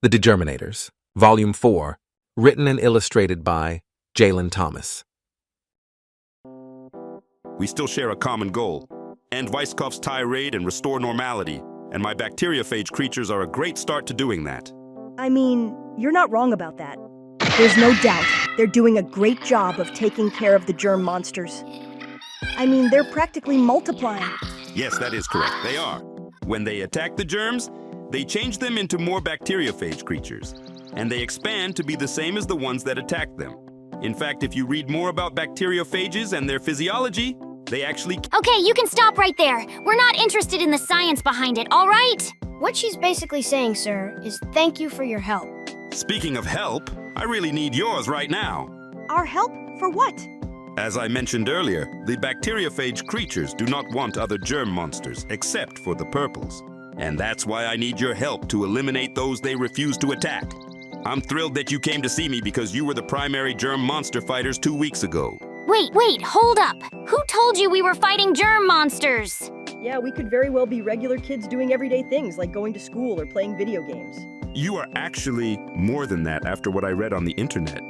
The Degerminators, Volume 4, written and illustrated by Jalen Thomas. We still share a common goal: end Weisskopf's tirade and restore normality, and my bacteriophage creatures are a great start to doing that. I mean, you're not wrong about that. There's no doubt they're doing a great job of taking care of the germ monsters. I mean, they're practically multiplying. Yes, that is correct, they are. When they attack the germs, they change them into more bacteriophage creatures, and they expand to be the same as the ones that attacked them. In fact, if you read more about bacteriophages and their physiology, they actually... Okay, you can stop right there. We're not interested in the science behind it, all right? What she's basically saying, sir, is thank you for your help. Speaking of help, I really need yours right now. Our help? For what? As I mentioned earlier, the bacteriophage creatures do not want other germ monsters except for the purples. And that's why I need your help to eliminate those they refuse to attack. I'm thrilled that you came to see me because you were the primary germ monster fighters 2 weeks ago. Wait, hold up. Who told you we were fighting germ monsters? Yeah, we could very well be regular kids doing everyday things like going to school or playing video games. You are actually more than that after what I read on the internet.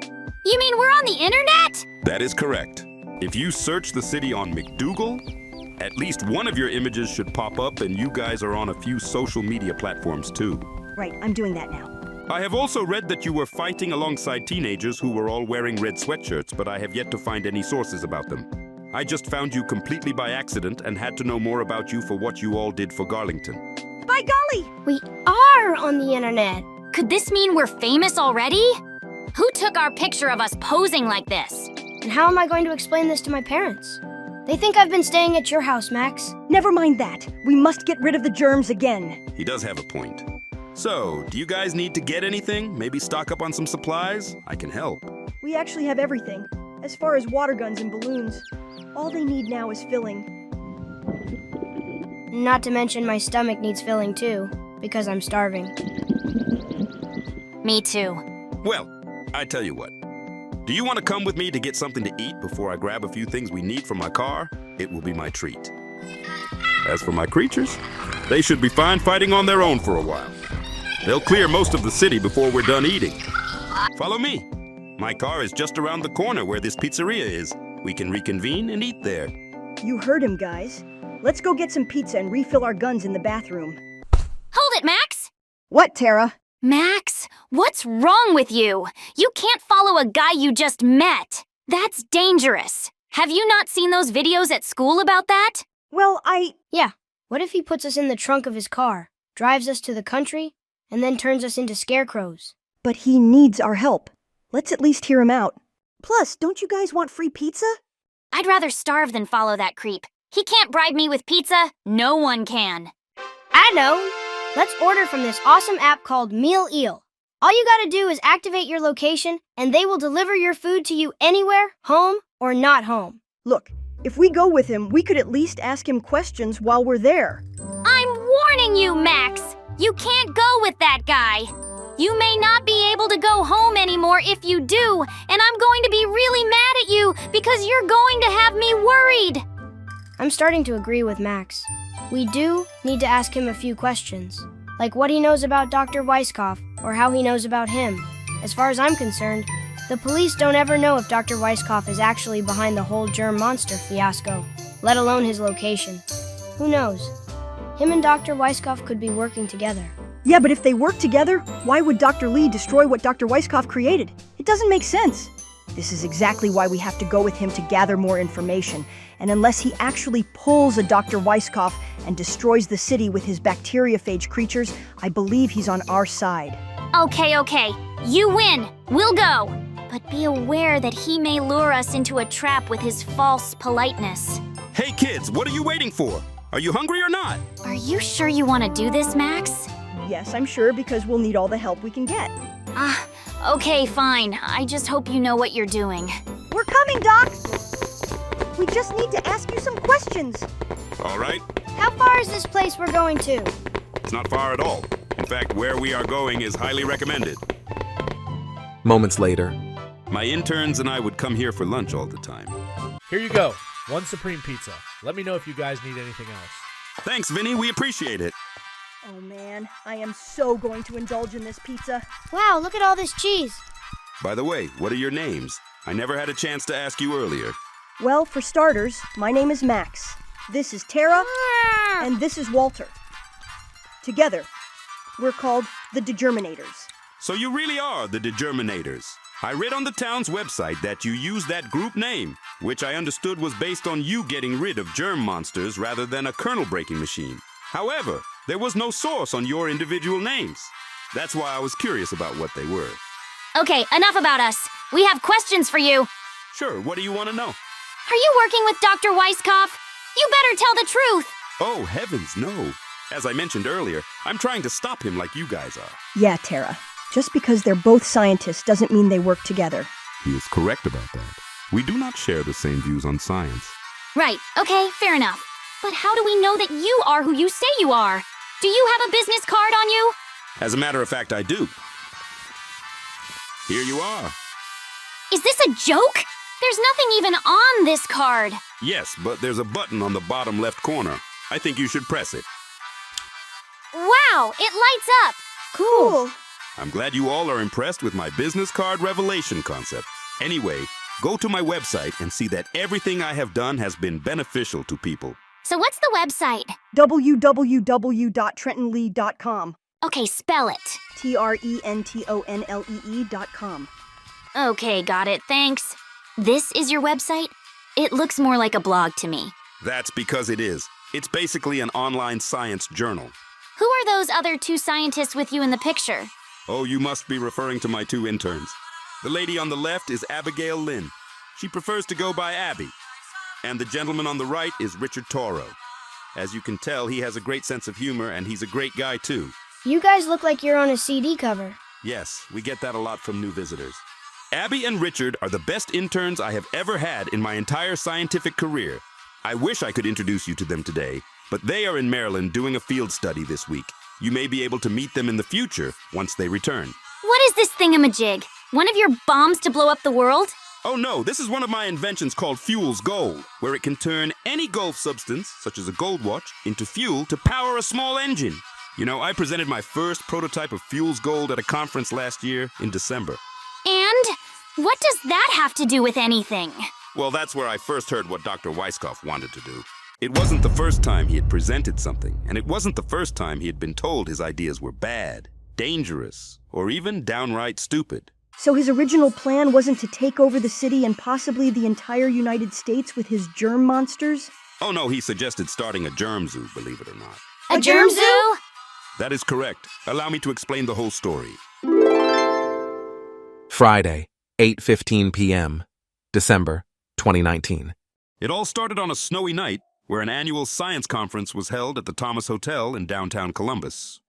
You mean we're on the internet? That is correct. If you search the city on McDougal, at least one of your images should pop up, and you guys are on a few social media platforms too. Right, I'm doing that now. I have also read that you were fighting alongside teenagers who were all wearing red sweatshirts, but I have yet to find any sources about them. I just found you completely by accident and had to know more about you for what you all did for Garlington. By golly! We are on the internet. Could this mean we're famous already? Who took our picture of us posing like this? And how am I going to explain this to my parents? They think I've been staying at your house, Max. Never mind that. We must get rid of the germs again. He does have a point. So, do you guys need to get anything? Maybe stock up on some supplies? I can help. We actually have everything. As far as water guns and balloons. All they need now is filling. Not to mention my stomach needs filling too, because I'm starving. Me too. Well, I tell you what. Do you want to come with me to get something to eat before I grab a few things we need from my car? It will be my treat. As for my creatures, they should be fine fighting on their own for a while. They'll clear most of the city before we're done eating. Follow me. My car is just around the corner where this pizzeria is. We can reconvene and eat there. You heard him, guys. Let's go get some pizza and refill our guns in the bathroom. Hold it, Max! What, Tara? Max, what's wrong with you? You can't follow a guy you just met. That's dangerous. Have you not seen those videos at school about that? Well, Yeah, what if he puts us in the trunk of his car, drives us to the country, and then turns us into scarecrows? But he needs our help. Let's at least hear him out. Plus, don't you guys want free pizza? I'd rather starve than follow that creep. He can't bribe me with pizza. No one can. I know! Let's order from this awesome app called Meal Eel. All you gotta do is activate your location, and they will deliver your food to you anywhere, home or not home. Look, if we go with him, we could at least ask him questions while we're there. I'm warning you, Max. You can't go with that guy. You may not be able to go home anymore if you do, and I'm going to be really mad at you because you're going to have me worried. I'm starting to agree with Max. We do need to ask him a few questions, like what he knows about Dr. Weisskopf or how he knows about him. As far as I'm concerned, the police don't ever know if Dr. Weisskopf is actually behind the whole germ monster fiasco, let alone his location. Who knows? Him and Dr. Weisskopf could be working together. Yeah, but if they work together, why would Dr. Lee destroy what Dr. Weisskopf created? It doesn't make sense. This is exactly why we have to go with him to gather more information. And unless he actually pulls a Dr. Weisskopf and destroys the city with his bacteriophage creatures, I believe he's on our side. Okay. You win. We'll go. But be aware that he may lure us into a trap with his false politeness. Hey kids, what are you waiting for? Are you hungry or not? Are you sure you want to do this, Max? Yes, I'm sure, because we'll need all the help we can get. Okay, fine. I just hope you know what you're doing. We're coming, Doc! We just need to ask you some questions. All right. How far is this place we're going to? It's not far at all. In fact, where we are going is highly recommended. Moments later. My interns and I would come here for lunch all the time. Here you go. 1 supreme pizza. Let me know if you guys need anything else. Thanks, Vinny. We appreciate it. Oh man, I am so going to indulge in this pizza. Wow, look at all this cheese. By the way, what are your names? I never had a chance to ask you earlier. Well, for starters, my name is Max. This is Tara, and this is Walter. Together, we're called the Degerminators. So you really are the Degerminators. I read on the town's website that you used that group name, which I understood was based on you getting rid of germ monsters rather than a kernel-breaking machine. However, there was no source on your individual names. That's why I was curious about what they were. Okay, enough about us. We have questions for you. Sure, what do you want to know? Are you working with Dr. Weisskopf? You better tell the truth. Oh, heavens, no. As I mentioned earlier, I'm trying to stop him like you guys are. Yeah, Tara. Just because they're both scientists doesn't mean they work together. He is correct about that. We do not share the same views on science. Right, okay, fair enough. But how do we know that you are who you say you are? Do you have a business card on you? As a matter of fact, I do. Here you are. Is this a joke? There's nothing even on this card. Yes, but there's a button on the bottom left corner. I think you should press it. Wow, it lights up. Cool. I'm glad you all are impressed with my business card revelation concept. Anyway, go to my website and see that everything I have done has been beneficial to people. So what's the website? www.trentonlee.com. Okay, spell it. TrentonLee.com. Okay, got it, thanks. This is your website? It looks more like a blog to me. That's because it is. It's basically an online science journal. Who are those other two scientists with you in the picture? Oh, you must be referring to my two interns. The lady on the left is Abigail Lynn. She prefers to go by Abby. And the gentleman on the right is Richard Toro. As you can tell, he has a great sense of humor, and he's a great guy, too. You guys look like you're on a CD cover. Yes, we get that a lot from new visitors. Abby and Richard are the best interns I have ever had in my entire scientific career. I wish I could introduce you to them today, but they are in Maryland doing a field study this week. You may be able to meet them in the future once they return. What is this thingamajig? One of your bombs to blow up the world? Oh no, this is one of my inventions called Fuel's Gold, where it can turn any golf substance, such as a gold watch, into fuel to power a small engine. You know, I presented my first prototype of Fuel's Gold at a conference last year in December. And what does that have to do with anything? Well, that's where I first heard what Dr. Weisskopf wanted to do. It wasn't the first time he had presented something, and it wasn't the first time he had been told his ideas were bad, dangerous, or even downright stupid. So his original plan wasn't to take over the city and possibly the entire United States with his germ monsters? Oh no, he suggested starting a germ zoo, believe it or not. A germ zoo? That is correct. Allow me to explain the whole story. Friday, 8:15 p.m., December 2019. It all started on a snowy night where an annual science conference was held at the Thomas Hotel in downtown Columbus.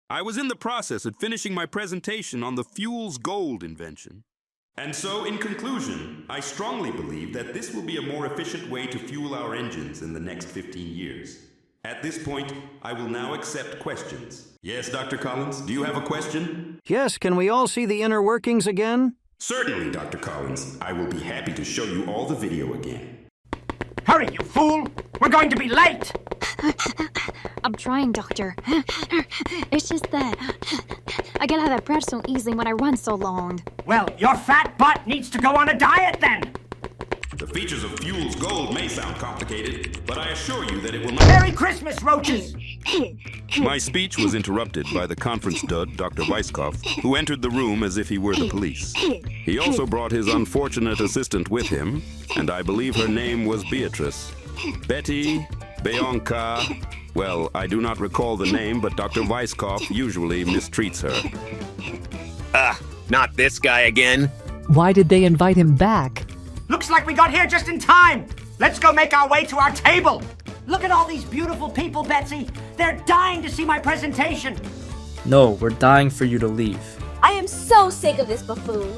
I was in the process of finishing my presentation on the Fuel's Gold invention. And so, in conclusion, I strongly believe that this will be a more efficient way to fuel our engines in the next 15 years. At this point, I will now accept questions. Yes, Dr. Collins, do you have a question? Yes, can we all see the inner workings again? Certainly, Dr. Collins. I will be happy to show you all the video again. Hurry, you fool! We're going to be late! I'm trying, Doctor. It's just that I get out of breath so easily when I run so long. Well, your fat butt needs to go on a diet then! The features of Fuel's Gold may sound complicated, but I assure you that it will not... Merry Christmas, roaches! My speech was interrupted by the conference dud, Dr. Weisskopf, who entered the room as if he were the police. He also brought his unfortunate assistant with him, and I believe her name was Beatrice. Betty, Bianca... Well, I do not recall the name, but Dr. Weisskopf usually mistreats her. Not this guy again. Why did they invite him back? Looks like we got here just in time! Let's go make our way to our table! Look at all these beautiful people, Betsy! They're dying to see my presentation! No, we're dying for you to leave. I am so sick of this buffoon.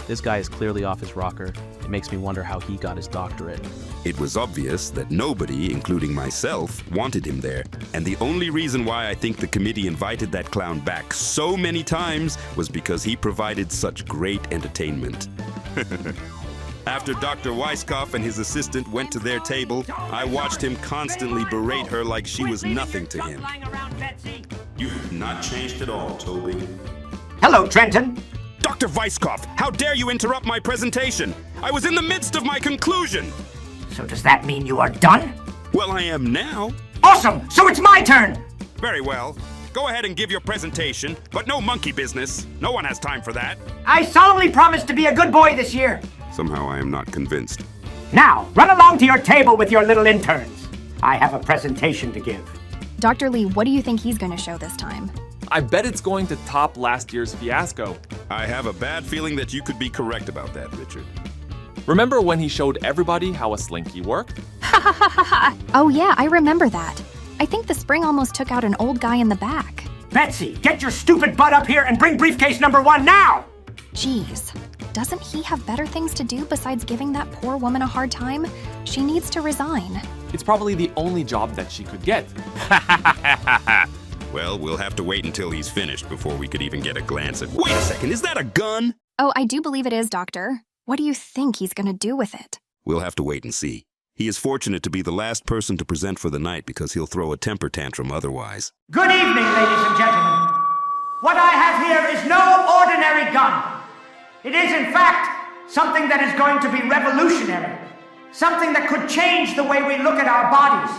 This guy is clearly off his rocker. It makes me wonder how he got his doctorate. It was obvious that nobody, including myself, wanted him there. And the only reason why I think the committee invited that clown back so many times was because he provided such great entertainment. After Dr. Weisskopf and his assistant went to their table, I watched him constantly berate her like she was nothing to him. Betsy. You have not changed at all, Toby. Hello, Trenton. Dr. Weisskopf, how dare you interrupt my presentation? I was in the midst of my conclusion. So does that mean you are done? Well, I am now. Awesome! So it's my turn! Very well. Go ahead and give your presentation, but no monkey business. No one has time for that. I solemnly promise to be a good boy this year. Somehow I am not convinced. Now, run along to your table with your little interns. I have a presentation to give. Dr. Lee, what do you think he's going to show this time? I bet it's going to top last year's fiasco. I have a bad feeling that you could be correct about that, Richard. Remember when he showed everybody how a slinky worked? Oh yeah, I remember that. I think the spring almost took out an old guy in the back. Betsy, get your stupid butt up here and bring briefcase number 1 now! Jeez, doesn't he have better things to do besides giving that poor woman a hard time? She needs to resign. It's probably the only job that she could get. Well, we'll have to wait until he's finished before we could even get a glance at— Wait a second, is that a gun? Oh, I do believe it is, Doctor. What do you think he's gonna do with it? We'll have to wait and see. He is fortunate to be the last person to present for the night because he'll throw a temper tantrum otherwise. Good evening, ladies and gentlemen. What I have here is no ordinary gun. It is, in fact, something that is going to be revolutionary. Something that could change the way we look at our bodies,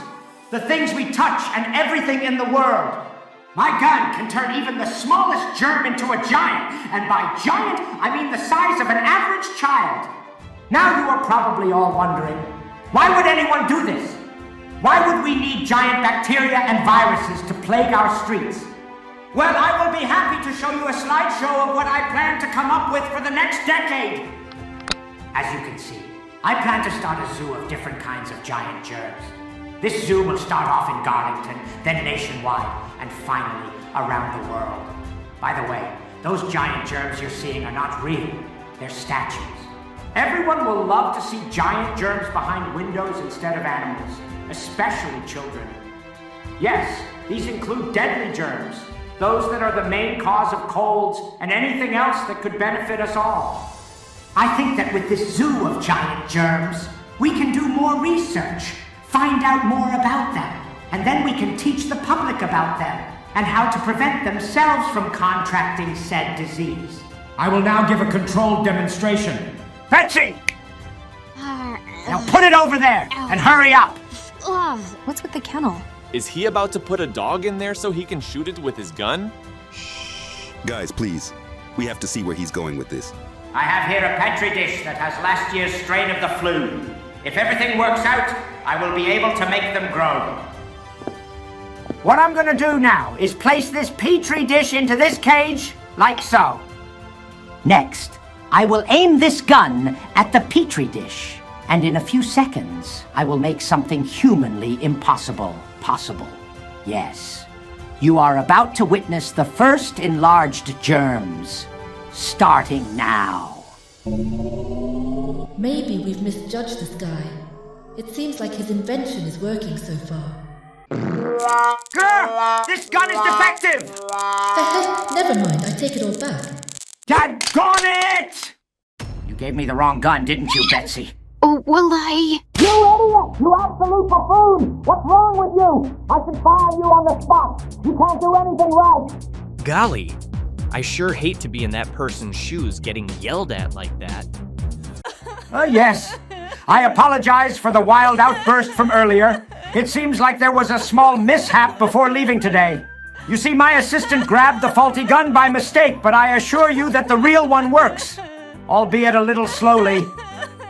the things we touch, and everything in the world. My gun can turn even the smallest germ into a giant, and by giant, I mean the size of an average child. Now you are probably all wondering, why would anyone do this? Why would we need giant bacteria and viruses to plague our streets? Well, I will be happy to show you a slideshow of what I plan to come up with for the next decade. As you can see, I plan to start a zoo of different kinds of giant germs. This zoo will start off in Garlington, then nationwide, and finally around the world. By the way, those giant germs you're seeing are not real. They're statues. Everyone will love to see giant germs behind windows instead of animals, especially children. Yes, these include deadly germs, those that are the main cause of colds and anything else that could benefit us all. I think that with this zoo of giant germs, we can do more research, find out more about them, and then we can teach the public about them and how to prevent themselves from contracting said disease. I will now give a controlled demonstration. Betsy! Now put it over there and hurry up! What's with the kennel? Is he about to put a dog in there so he can shoot it with his gun? Guys, please. We have to see where he's going with this. I have here a petri dish that has last year's strain of the flu. If everything works out, I will be able to make them grow. What I'm gonna do now is place this petri dish into this cage, like so. Next, I will aim this gun at the petri dish, and in a few seconds, I will make something humanly impossible possible. Yes, you are about to witness the first enlarged germs, starting now. Maybe we've misjudged this guy. It seems like his invention is working so far. Grr! This gun is defective! Never mind, I take it all back. Daggone it! You gave me the wrong gun, didn't you, Betsy? Oh, well, You idiot! You absolute buffoon! What's wrong with you? I should fire you on the spot! You can't do anything right! Golly, I sure hate to be in that person's shoes getting yelled at like that. Yes. I apologize for the wild outburst from earlier. It seems like there was a small mishap before leaving today. You see, my assistant grabbed the faulty gun by mistake, but I assure you that the real one works, albeit a little slowly.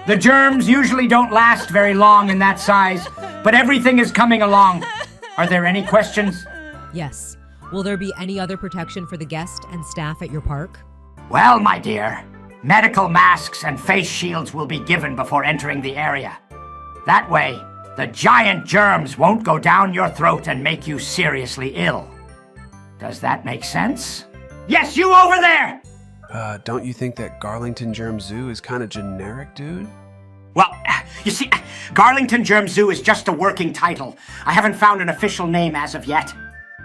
The germs usually don't last very long in that size, but everything is coming along. Are there any questions? Yes. Will there be any other protection for the guest and staff at your park? Well, my dear, medical masks and face shields will be given before entering the area. That way, the giant germs won't go down your throat and make you seriously ill. Does that make sense? Yes, you over there! Don't you think that Garlington Germ Zoo is kind of generic, dude? Well, you see, Garlington Germ Zoo is just a working title. I haven't found an official name as of yet.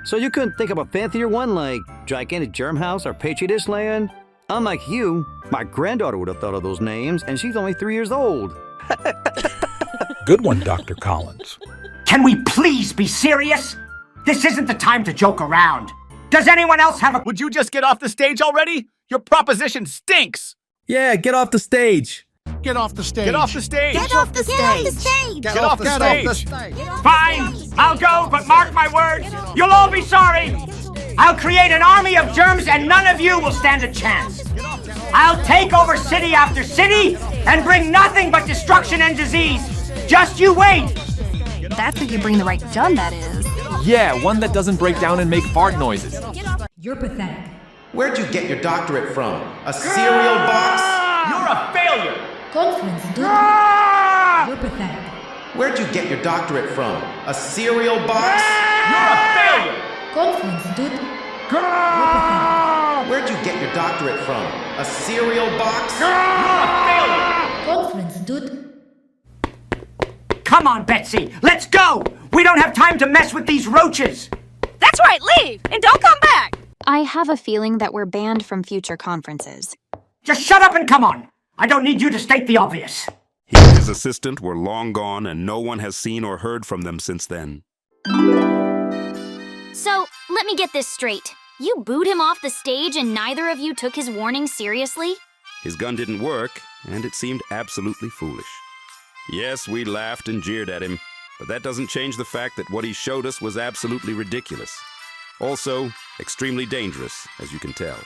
So you couldn't think of a fancier one like Gigantic Germ House or Petri Dish Land? Unlike you, my granddaughter would have thought of those names, and she's only 3 years old. Good one, Dr. Collins. Can we please be serious? This isn't the time to joke around. Does anyone else have a... Would you just get off the stage already? Your proposition stinks! Yeah, get off the stage. Get off the stage. Get off the stage. Get off the stage. Get off the stage. Fine, I'll go, but mark my words, you'll all be sorry. I'll create an army of germs and none of you will stand a chance. I'll take over city after city and bring nothing but destruction and disease. Just you wait. That's if you bring the right gun, that is. Yeah, one that doesn't break down and make fart noises. You're pathetic. Where'd you get your doctorate from? A cereal box? You're a failure. Conference, dude. You're pathetic. Where'd you get your doctorate from? A cereal box? You're a failure. Conference, dude. Where'd you get your doctorate from? A cereal box? You're a failure. Conference, dude. Come on, Betsy, let's go. We don't have time to mess with these roaches. That's right, leave and don't come back. I have a feeling that we're banned from future conferences. Just shut up and come on. I don't need you to state the obvious. He and his assistant were long gone, and no one has seen or heard from them since then. So, let me get this straight. You booed him off the stage and neither of you took his warning seriously? His gun didn't work, and it seemed absolutely foolish. Yes, we laughed and jeered at him, but that doesn't change the fact that what he showed us was absolutely ridiculous. Also, extremely dangerous, as you can tell.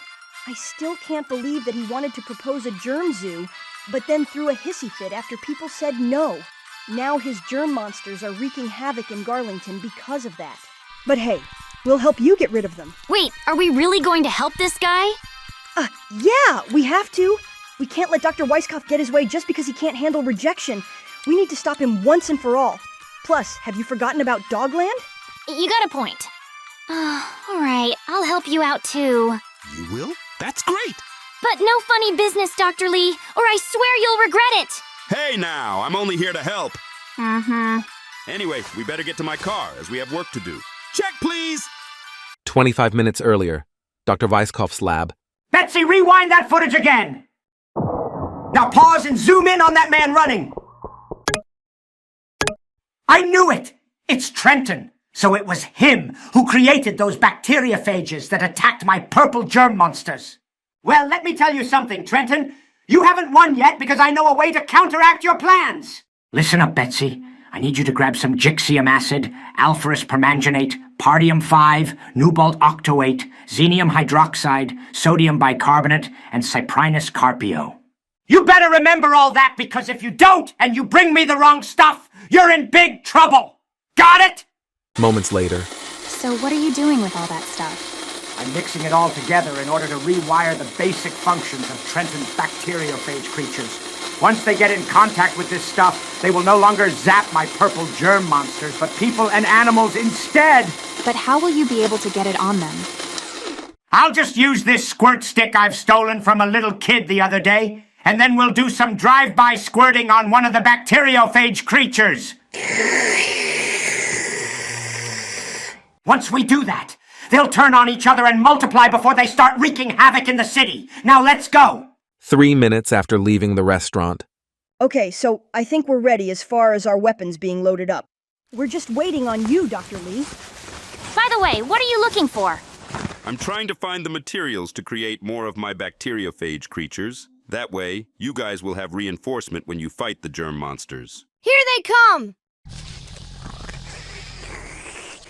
I still can't believe that he wanted to propose a germ zoo, but then threw a hissy fit after people said no. Now his germ monsters are wreaking havoc in Garlington because of that. But hey, we'll help you get rid of them. Wait, are we really going to help this guy? Yeah, we have to. We can't let Dr. Weisskopf get his way just because he can't handle rejection. We need to stop him once and for all. Plus, have you forgotten about Dogland? You got a point. All right, I'll help you out too. You will? That's great! But no funny business, Dr. Lee, or I swear you'll regret it! Hey now, I'm only here to help. Mm-hmm. Anyway, we better get to my car, as we have work to do. Check, please! 25 minutes earlier, Dr. Weisskopf's lab. Betsy, rewind that footage again. Now pause and zoom in on that man running. I knew it! It's Trenton. So it was him who created those bacteriophages that attacked my purple germ monsters. Well, let me tell you something, Trenton. You haven't won yet because I know a way to counteract your plans. Listen up, Betsy. I need you to grab some gypsium acid, alpharus permanganate, pardium 5, nubalt octoate, xenium hydroxide, sodium bicarbonate, and cyprinus carpio. You better remember all that because if you don't and you bring me the wrong stuff, you're in big trouble. Got it? Moments later. So what are you doing with all that stuff? I'm mixing it all together in order to rewire the basic functions of Trenton's bacteriophage creatures. Once they get in contact with this stuff, they will no longer zap my purple germ monsters, but people and animals instead. But how will you be able to get it on them? I'll just use this squirt stick I've stolen from a little kid the other day, and then we'll do some drive-by squirting on one of the bacteriophage creatures. Once we do that, they'll turn on each other and multiply before they start wreaking havoc in the city. Now let's go! 3 minutes after leaving the restaurant. Okay, so I think we're ready as far as our weapons being loaded up. We're just waiting on you, Dr. Lee. By the way, what are you looking for? I'm trying to find the materials to create more of my bacteriophage creatures. That way, you guys will have reinforcement when you fight the germ monsters. Here they come!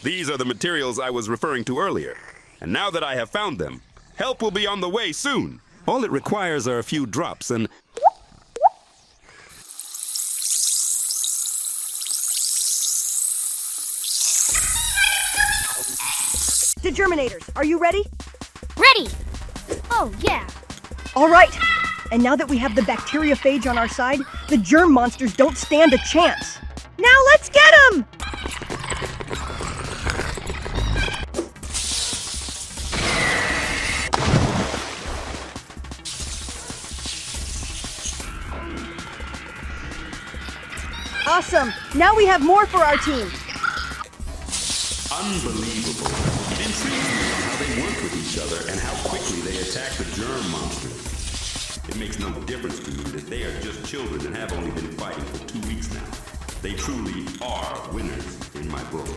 These are the materials I was referring to earlier. And now that I have found them, help will be on the way soon. All it requires are a few drops and... Degerminators, are you ready? Ready! Oh, yeah. All right. And now that we have the bacteriophage on our side, the germ monsters don't stand a chance. Now let's get them! Awesome! Now we have more for our team! Unbelievable. It intrigues me on how they work with each other and how quickly they attack the germ monsters. It makes no difference to me that they are just children and have only been fighting for 2 weeks now. They truly are winners in my book.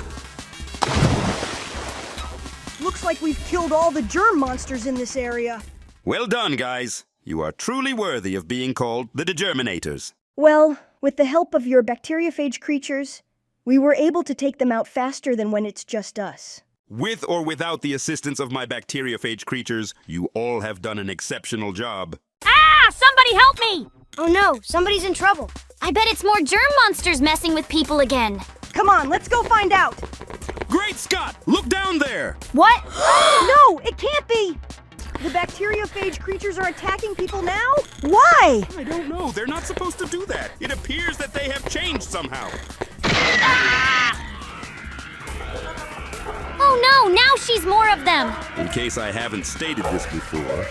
Looks like we've killed all the germ monsters in this area. Well done, guys. You are truly worthy of being called the Degerminators. Well, with the help of your bacteriophage creatures, we were able to take them out faster than when it's just us. With or without the assistance of my bacteriophage creatures, you all have done an exceptional job. Ah! Somebody help me! Oh no, somebody's in trouble. I bet it's more germ monsters messing with people again. Come on, let's go find out. Great Scott! Look down there! What? No, it can't be! The bacteriophage creatures are attacking people now? Why? I don't know. They're not supposed to do that. It appears that they have changed somehow. Oh no, now she's more of them. In case I haven't stated this before,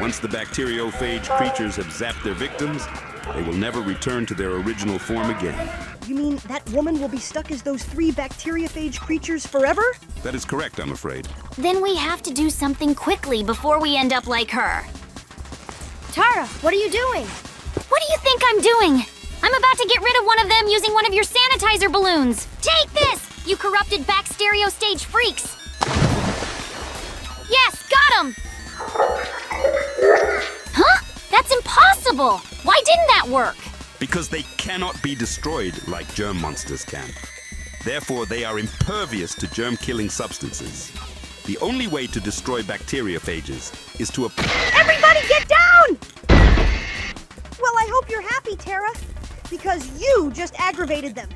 once the bacteriophage creatures have zapped their victims, they will never return to their original form again. You mean that woman will be stuck as those 3 bacteriophage creatures forever? That is correct, I'm afraid. Then we have to do something quickly before we end up like her. Tara, what are you doing? What do you think I'm doing? I'm about to get rid of one of them using one of your sanitizer balloons. Take this, you corrupted Bacteriophage freaks. Yes, got him. Huh? That's impossible. Why didn't that work? Because they cannot be destroyed like germ monsters can. Therefore, they are impervious to germ-killing substances. The only way to destroy bacteriophages is to Everybody get down! Well, I hope you're happy, Tara, because you just aggravated them.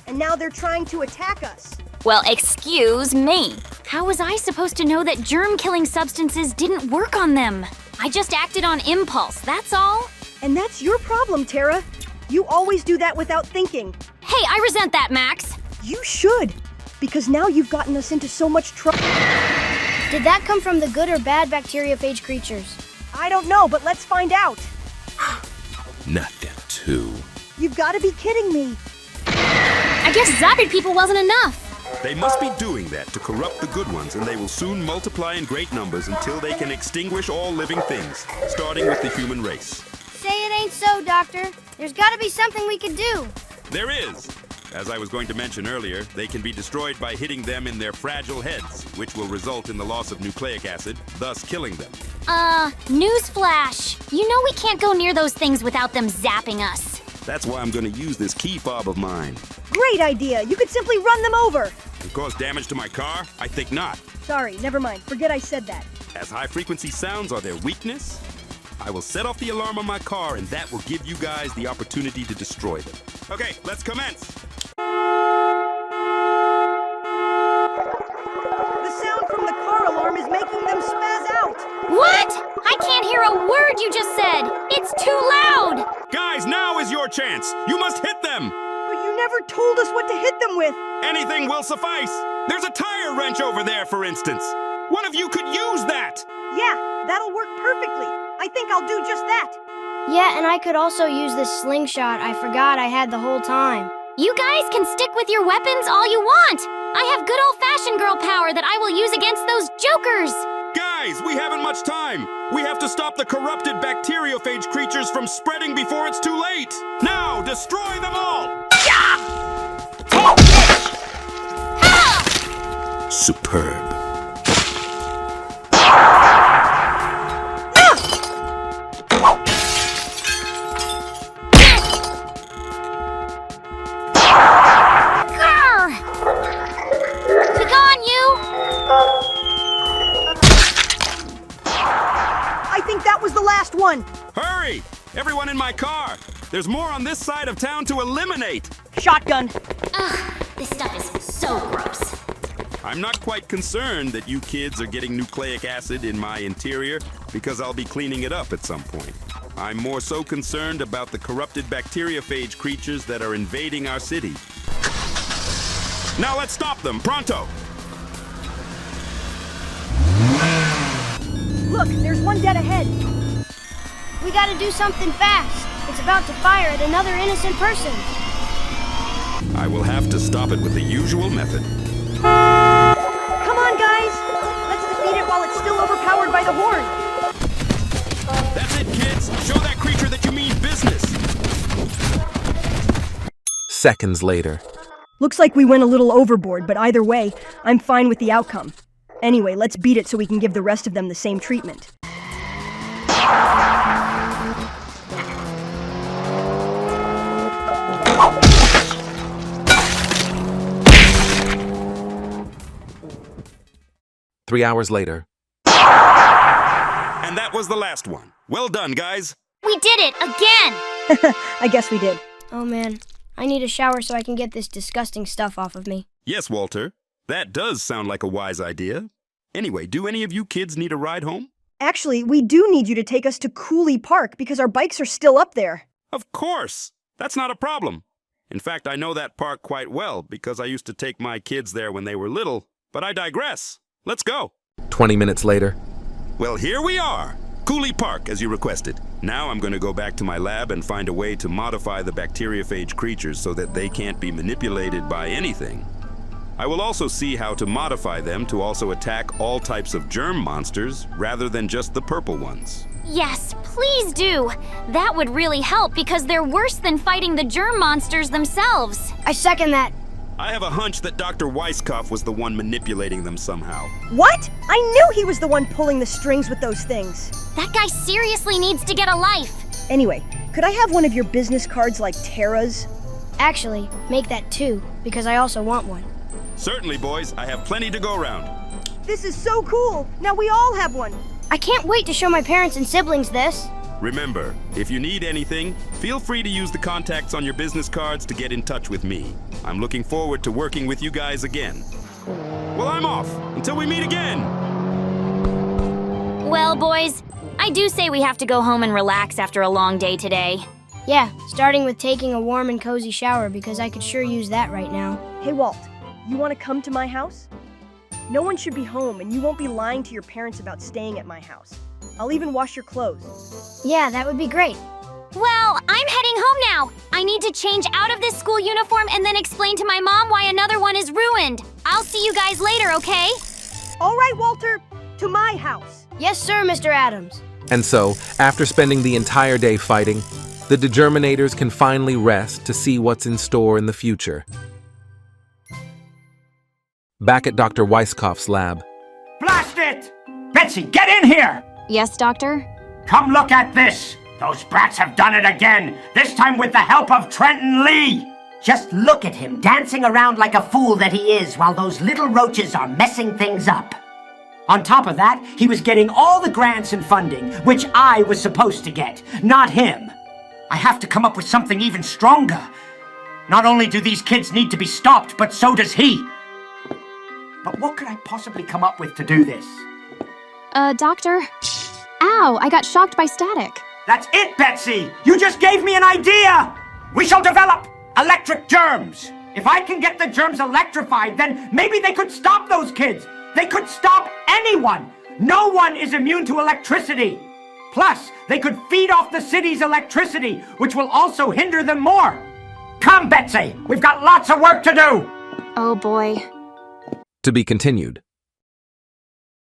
And now they're trying to attack us. Well, excuse me. How was I supposed to know that germ-killing substances didn't work on them? I just acted on impulse, that's all. And that's your problem, Tara. You always do that without thinking. Hey, I resent that, Max. You should, because now you've gotten us into so much trouble. Did that come from the good or bad bacteriophage creatures? I don't know, but let's find out. Not that too. You've got to be kidding me. I guess zapping people wasn't enough. They must be doing that to corrupt the good ones, and they will soon multiply in great numbers until they can extinguish all living things, starting with the human race. Say it ain't so, Doctor. There's got to be something we could do. There is. As I was going to mention earlier, they can be destroyed by hitting them in their fragile heads, which will result in the loss of nucleic acid, thus killing them. Newsflash. You know we can't go near those things without them zapping us. That's why I'm going to use this key fob of mine. Great idea. You could simply run them over. And cause damage to my car? I think not. Sorry, never mind. Forget I said that. As high-frequency sounds are their weakness, I will set off the alarm on my car, and that will give you guys the opportunity to destroy them. Okay, let's commence. The sound from the car alarm is making them spaz out. What? I can't hear a word you just said. It's too loud. Guys, now is your chance. You must hit them. But you never told us what to hit them with. Anything will suffice. There's a tire wrench over there, for instance. One of you could use that. Yeah, that'll work perfectly. I think I'll do just that. Yeah, and I could also use this slingshot I forgot I had the whole time. You guys can stick with your weapons all you want. I have good old-fashioned girl power that I will use against those jokers. Guys, we haven't much time. We have to stop the corrupted bacteriophage creatures from spreading before it's too late. Now, destroy them all. Superb. One. Hurry! Everyone in my car! There's more on this side of town to eliminate! Shotgun. Ugh, this stuff is so gross. I'm not quite concerned that you kids are getting nucleic acid in my interior, because I'll be cleaning it up at some point. I'm more so concerned about the corrupted bacteriophage creatures that are invading our city. Now let's stop them, pronto! Look, there's one dead ahead. We gotta do something fast. It's about to fire at another innocent person. I will have to stop it with the usual method. Come on, guys! Let's defeat it while it's still overpowered by the horn. That's it, kids! Show that creature that you mean business! Seconds later. Looks like we went a little overboard, but either way, I'm fine with the outcome. Anyway, let's beat it so we can give the rest of them the same treatment. Three hours later. And that was the last one. Well done, guys. We did it again! I guess we did. Oh man, I need a shower so I can get this disgusting stuff off of me. Yes, Walter. That does sound like a wise idea. Anyway, do any of you kids need a ride home? Actually, we do need you to take us to Cooley Park because our bikes are still up there. Of course. That's not a problem. In fact, I know that park quite well because I used to take my kids there when they were little. But I digress. Let's go. 20 minutes later. Well, here we are. Cooley Park, as you requested. Now I'm going to go back to my lab and find a way to modify the bacteriophage creatures so that they can't be manipulated by anything. I will also see how to modify them to also attack all types of germ monsters rather than just the purple ones. Yes, please do. That would really help because they're worse than fighting the germ monsters themselves. I second that. I have a hunch that Dr. Weisskopf was the one manipulating them somehow. What? I knew he was the one pulling the strings with those things. That guy seriously needs to get a life. Anyway, could I have one of your business cards like Tara's? Actually, make that 2, because I also want one. Certainly, boys. I have plenty to go around. This is so cool. Now we all have one. I can't wait to show my parents and siblings this. Remember, if you need anything, feel free to use the contacts on your business cards to get in touch with me. I'm looking forward to working with you guys again. Well, I'm off. Until we meet again. Well, boys, I do say we have to go home and relax after a long day today. Yeah, starting with taking a warm and cozy shower because I could sure use that right now. Hey, Walt, you want to come to my house? No one should be home, and you won't be lying to your parents about staying at my house. I'll even wash your clothes. Yeah, that would be great. Well, I'm heading home now. I need to change out of this school uniform and then explain to my mom why another one is ruined. I'll see you guys later, okay? All right, Walter, to my house. Yes, sir, Mr. Adams. And so, after spending the entire day fighting, the Degerminators can finally rest to see what's in store in the future. Back at Dr. Weisskopf's lab. Blast it! Betsy, get in here! Yes, Doctor? Come look at this! Those brats have done it again, this time with the help of Trenton Lee! Just look at him, dancing around like a fool that he is while those little roaches are messing things up. On top of that, he was getting all the grants and funding, which I was supposed to get, not him. I have to come up with something even stronger. Not only do these kids need to be stopped, but so does he. But what could I possibly come up with to do this? Doctor? Ow, I got shocked by static. That's it, Betsy! You just gave me an idea! We shall develop electric germs! If I can get the germs electrified, then maybe they could stop those kids! They could stop anyone! No one is immune to electricity! Plus, they could feed off the city's electricity, which will also hinder them more! Come, Betsy! We've got lots of work to do! Oh boy. To be continued.